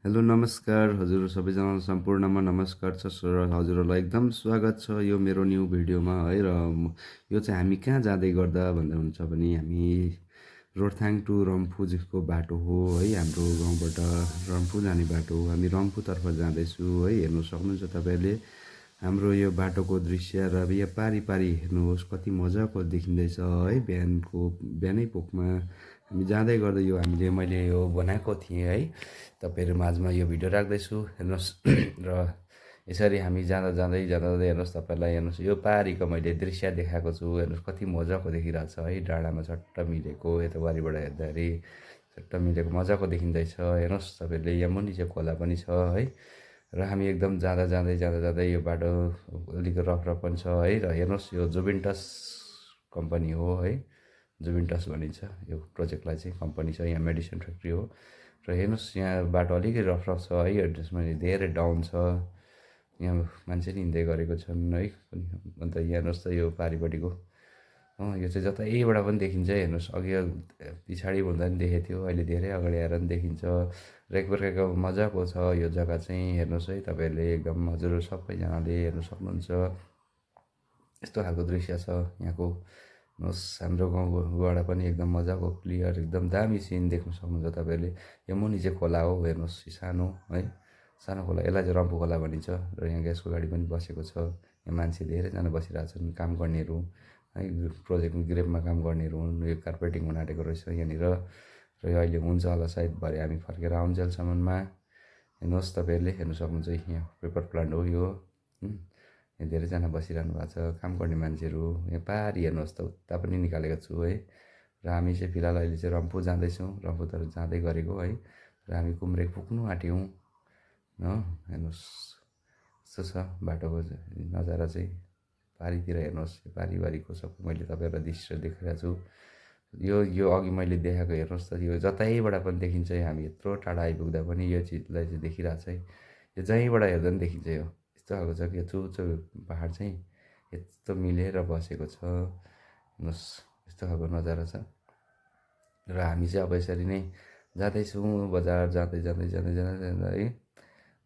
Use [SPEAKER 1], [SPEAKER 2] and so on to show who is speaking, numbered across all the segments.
[SPEAKER 1] Hello नमस्कार हजुर सबैजनालाई सम्पूर्णमा नमस्कार छ र हजुरहरूलाई एकदम स्वागत छ यो मेरो न्यू भिडियोमा है र यो चाहिँ हामी कहाँ जाँदै गर्दा भन्दा हुन्छ भने हामी रोर्थाङ टु रम्फूको बाटो हो है हाम्रो गाउँबाट रम्फू जाने बाटो हो हामी रम्फूतर्फ जाँदैछु है हेर्नु सक्नुहुन्छ तपाईँहरूले हाम्रो यो बाटोको दृश्य र यो पारी पारी हेर्नुहोस् कति मजाको देखिँदैछ है बिहानै पोखमा हामी जाँदै गर्दा यो मैले यो बनाएको थिएँ है तपाईँहरू माझमा यो भिडियो राख्दैछु हेर्नुहोस् र यसरी हामी जाँदा जाँदै जाँदा जाँदै हेर्नुहोस् तपाईँलाई हेर्नुहोस् यो पारीको मैले दृश्य देखाएको छु हेर्नुहोस् कति मजाको देखिरहेको छ है डाँडामा चट्ट मिलेको यता बारीबाट हेर्दाखेरि चट्ट मिलेको मजाको देखिँदैछ हेर्नुहोस् तपाईँहरूले यहाँ मुनि चाहिँ खोला पनि छ है र हामी एकदम जाँदा जाँदै जाँदा जाँदै यो बाटो अलिक रफ रफ पनि छ है र हेर्नुहोस् यो जुबिन्टस कम्पनी हो है जुबिन्टस भनिन्छ यो प्रोजेक्टलाई चाहिँ कम्पनी छ यहाँ मेडिसिन फ्याक्ट्री हो र हेर्नुहोस् यहाँ बाटो अलिकति रफ रफ छ है त्यसमा धेरै डाउन छ यहाँ मान्छे नि हिँड्दै गरेको छन् है अन्त यहाँ हेर्नुहोस् त यो पारिपट्टिको यो चाहिँ जतैबाट पनि देखिन्छ हेर्नुहोस् अघि पछाडि भन्दा पनि देखेको थियो अहिले धेरै अगाडि आएर पनि देखिन्छ र एक प्रकारको मजाको छ यो जग्गा चाहिँ हेर्नुहोस् है तपाईँहरूले एकदम हजुर सबैजनाले हेर्नु सक्नुहुन्छ यस्तो खालको दृश्य छ यहाँको हेर्नुहोस् हाम्रो गाउँबाट पनि एकदम मजाको क्लियर एकदम दामी सिन देख्नु सक्नुहुन्छ तपाईँहरूले यो मुनि चाहिँ खोला हो हेर्नुहोस् सानो है सानो खोला यसलाई चाहिँ रम्फू खोला भनिन्छ र यहाँ ग्यासको गाडी पनि बसेको छ यहाँ मान्छे धेरैजना बसिरहेको छन् काम गर्नेहरू है प्रोजेक्ट ग्रेपमा काम गर्नेहरू हुन् यो कार्पेटिङ हुन आँटेको रहेछ यहाँनिर र यो अहिले हुन्छ होला सायद भरे हामी फर्केर आउन्जेलसम्ममा हेर्नुहोस् तपाईँहरूले हेर्नु सक्नुहुन्छ यहाँ पेपर प्लान्ट हो यो यहाँ धेरैजना बसिरहनु भएको छ काम गर्ने मान्छेहरू यहाँ पारी हेर्नुहोस् त उता पनि निकालेको छु है र हामी चाहिँ फिलहाल अहिले चाहिँ रम्फू जाँदैछौँ रम्फूतिर जाँदै गरेको है र हामी कुम्रेक पुग्नु आँट्यौँ हो हेर्नुहोस् यस्तो छ बाटोको नजारा चाहिँ पारीतिर हेर्नुहोस् यो पारिवारिको सबै मैले तपाईँहरूलाई दृश्य देखाएको छु यो अघि मैले देखाएको हेर्नुहोस् त यो जतैबाट पनि देखिन्छ हामी यत्रो टाढा आइपुग्दा पनि यो चिजलाई चाहिँ देखिरहेको छ है यो जहीँबाट हेर्दा पनि देखिन्छ यो यस्तो खालको छ कि चुचो पाहाड चाहिँ यस्तो मिलेर बसेको छ हेर्नुहोस् यस्तो खालको नजारा छ र हामी चाहिँ अब यसरी नै जाँदैछौँ बजार जाँदै जाँदै जाँदै जाँदै जाँदा है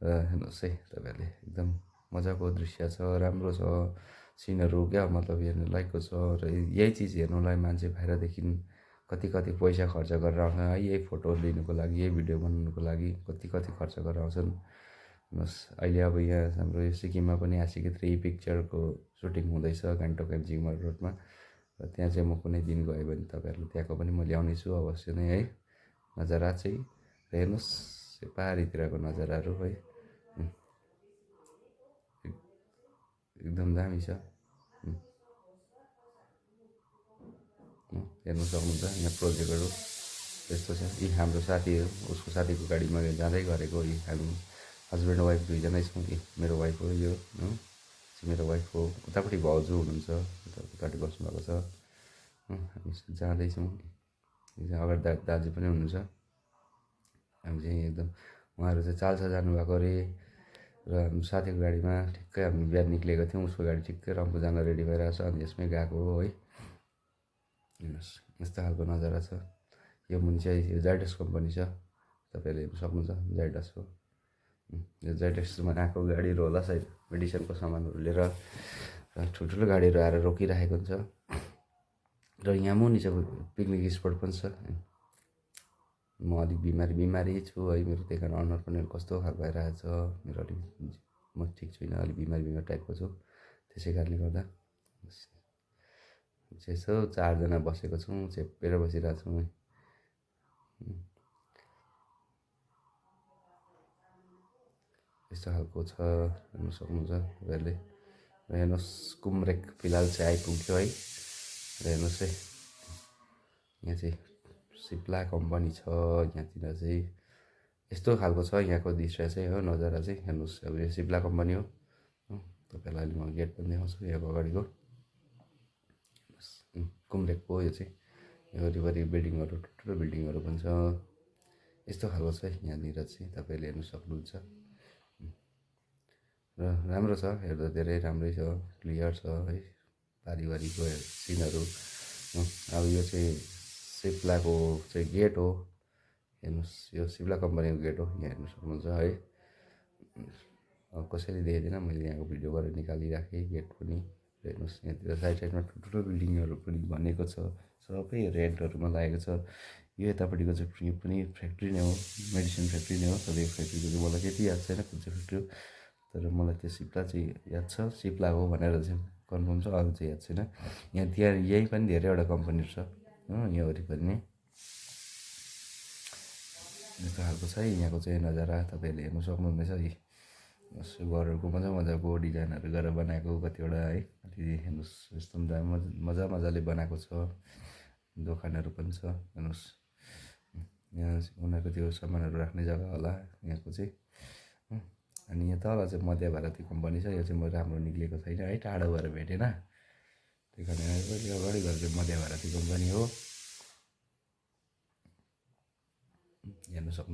[SPEAKER 1] र हेर्नुहोस् है तपाईँहरूले एकदम मजाको दृश्य छ राम्रो छ सिनहरू क्या मतलब हेर्नु लायकको छ र यही चिज हेर्नुलाई मान्छे बाहिरदेखि कति कति पैसा खर्च गरेर आउँछ है यही फोटो लिनुको लागि यही भिडियो बनाउनुको लागि कति कति खर्च गरेर आउँछन् बस अहिले अब यहाँ हाम्रो यो सिक्किममा पनि आशिकी 3 पिक्चरको सुटिङ हुँदैछ गान्तोक एमजिएमआर रोडमा र त्यहाँ चाहिँ म कुनै दिन गएँ भने तपाईँहरूलाई त्यहाँको पनि म ल्याउनेछु अवश्य नै है नजारा चाहिँ र हेर्नुहोस् यो पाहाडीतिरको नजाराहरू है एकदम दामी छ हेर्नु सक्नुहुन्छ यहाँ प्रोजेक्टहरू यस्तो छ यी हाम्रो साथीहरू उसको साथीको गाडीमा जाँदै गरेको यी हामी हस्बेन्ड वाइफ दुईजनै छौँ कि मेरो वाइफ हो यो मेरो वाइफ हो उतापट्टि भाउजू हुनुहुन्छ उतापट्टि बस्नुभएको छ हामी जाँदैछौँ अगाडि दाजु पनि हुनुहुन्छ हामी चाहिँ एकदम उहाँहरू चाहिँ चाल्सा जानुभएको अरे र साथीको गाडीमा ठिक्कै हामी बिहान निक्लेको थियौँ उसको गाडी ठिक्कै रम्फू जान रेडी भइरहेको छ अनि यसमै गएको हो है हेर्नुहोस् यस्तो खालको नजारा छ यो मुनि चाहिँ यो जाइडस कम्पनी छ तपाईँहरूले हेर्नु सक्नुहुन्छ जाइडस हो यो जाइडसमा आएको गाडीहरू होला सायद मेडिसिनको सामानहरू लिएर र ठुल्ठुलो गाडीहरू आएर रोकिराखेको हुन्छ र यहाँ मुनि चाहिँ पिकनिक स्पट पनि छ म अलिक बिमारी छु है मेरो त्यही कारण अनुहार पनि कस्तो खालको भइरहेको छ मेरो अलिक म ठिक छुइनँ अलिक बिमारी टाइपको छु त्यसै कारणले गर्दा यसो 4 जना बसेको छौँ चेपेर बसिरहेको छौँ यस्तो खालको छ हेर्नु सक्नुहुन्छ तपाईँहरूले र हेर्नुहोस् कुम्रेक फिलहाल चाहिँ आइपुग्यो है र हेर्नुहोस् है यहाँ चाहिँ सिप्ला कम्पनी छ यहाँतिर चाहिँ यस्तो खालको छ यहाँको दृश्य चाहिँ हो नजारा चाहिँ हेर्नुहोस् अब यो सिप्ला कम्पनी हो तपाईँलाई अहिले म गेट पनि देखाउँछु यहाँको अगाडिको कुम्रेकको यो चाहिँ यो वरिपरि बिल्डिङहरू ठुल्ठुलो बिल्डिङहरू पनि छ यस्तो खालको छ यहाँनिर चाहिँ तपाईँहरूले हेर्नु सक्नुहुन्छ र राम्रो छ हेर्दा धेरै राम्रै छ क्लियर छ है पारिवारिकको सिनहरू अब यो चाहिँ सिप्लाको चाहिँ गेट हो हेर्नुहोस् यो सिप्ला कम्पनीको गेट हो, यहाँ हेर्नु सक्नुहुन्छ है। कसैले देखेदिनँ, मैले यहाँको भिडियो गरेर निकालिराखेँ गेट पनि। हेर्नुहोस् यहाँतिर साइड साइडमा ठुल्ठुलो बिल्डिङहरू पनि बनेको छ, सबै रेन्टहरूमा लागेको छ। यो यतापट्टिको चाहिँ यो पनि फ्याक्ट्री नै हो, मेडिसिन फ्याक्ट्री नै हो। तर यो फ्याक्ट्रीको चाहिँ मलाई त्यति याद छैन कुन चाहिँ फ्याक्ट्री हो, तर मलाई त्यो सिप्ला चाहिँ याद छ, सिप्ला हो भनेर चाहिँ कन्फर्म छ, अरू चाहिँ याद छैन। त्यहाँ यही पनि धेरैवटा कम्पनीहरू छ हो यहाँ वरिपरि नै। यस्तो खालको छ है यहाँको चाहिँ नजारा, तपाईँहरूले हेर्नु सक्नुहुनेछ है। घरहरूको मजा मजाको डिजाइनहरू गरेर बनाएको कतिवटा है, कति हेर्नुहोस् यस्तो मजाले बनाएको छ। दोकानहरू पनि छ हेर्नुहोस्, यहाँ उनीहरूको त्यो सामानहरू राख्ने जग्गा होला यहाँको चाहिँ। अनि यहाँ तल चाहिँ मध्य भारती कम्पनी छ, यो चाहिँ म राम्रो निक्लेको छैन है, टाढो भएर भेटेन, त्यही कारण अगाडि घर चाहिँ मध्य भारती कम्पनी हो, हेर्नु सक्नु।